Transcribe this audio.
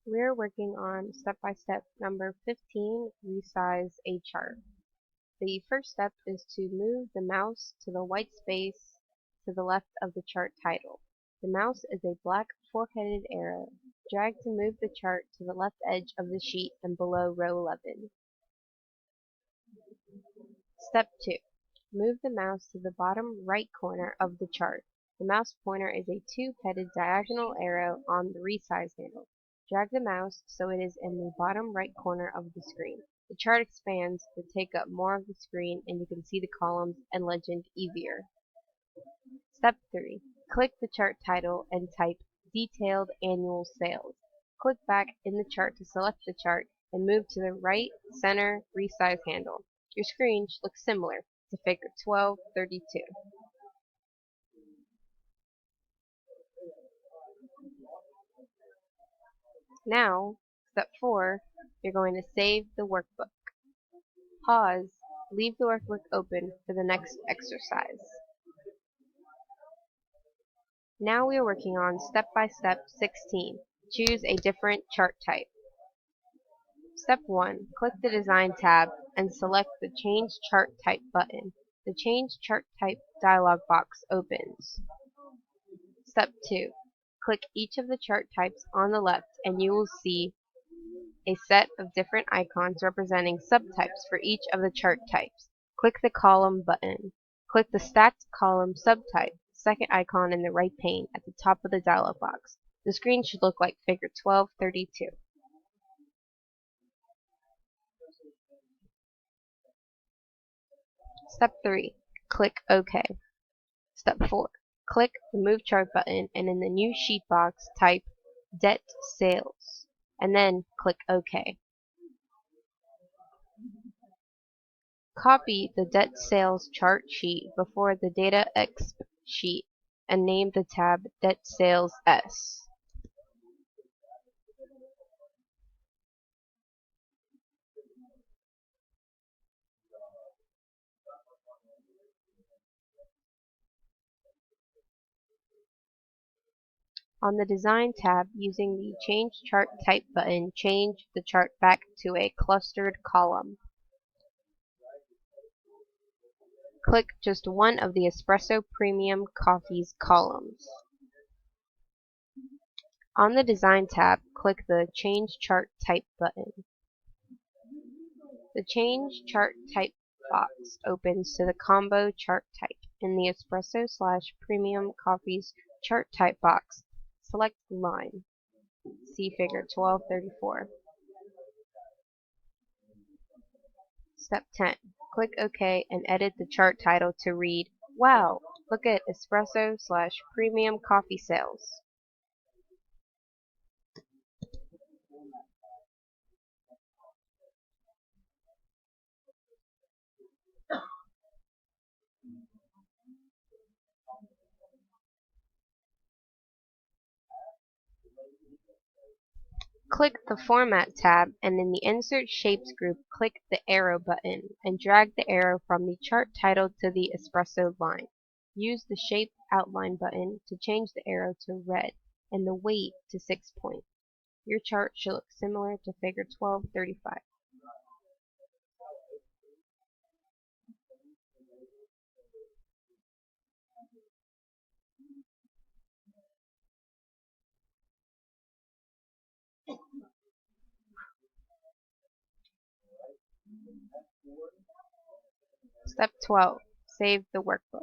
We're working on step-by-step number 15, resize a chart. The first step is to move the mouse to the white space to the left of the chart title. The mouse is a black four-headed arrow. Drag to move the chart to the left edge of the sheet and below row 11. Step 2. Move the mouse to the bottom right corner of the chart. The mouse pointer is a two-headed diagonal arrow on the resize handle. Drag the mouse so it is in the bottom right corner of the screen. The chart expands to take up more of the screen and you can see the columns and legend easier. Step 3. Click the chart title and type Detailed Annual Sales. Click back in the chart to select the chart and move to the right center resize handle. Your screen should look similar to figure 1232. Now, step 4, you're going to save the workbook. Pause, leave the workbook open for the next exercise. Now we are working on step-by-step 16. Choose a different chart type. Step 1. Click the Design tab and select the Change Chart Type button. The Change Chart Type dialog box opens. Step 2. Click each of the chart types on the left and you will see a set of different icons representing subtypes for each of the chart types. Click the Column button. Click the Stacked Column subtype, second icon in the right pane at the top of the dialog box. The screen should look like figure 1232. Step 3. Click OK. Step 4. Click the Move Chart button and in the new sheet box type Debt Sales and then click OK. Copy the Debt Sales chart sheet before the Data Exp sheet and name the tab Debt Sales S. On the Design tab, using the Change Chart Type button, change the chart back to a clustered column. Click just one of the Espresso Premium Coffee's columns. On the Design tab, click the Change Chart Type button. The Change Chart Type box opens to the Combo Chart Type. In the Espresso/Premium Coffee's chart type box, select Line. See figure 1234. Step 10. Click OK and edit the chart title to read, "Wow, look at Espresso/Premium Coffee Sales." Click the Format tab and in the Insert Shapes group click the arrow button and drag the arrow from the chart title to the espresso line. Use the Shape Outline button to change the arrow to red and the weight to 6 points. Your chart should look similar to figure 1235. Step 12. Save the workbook.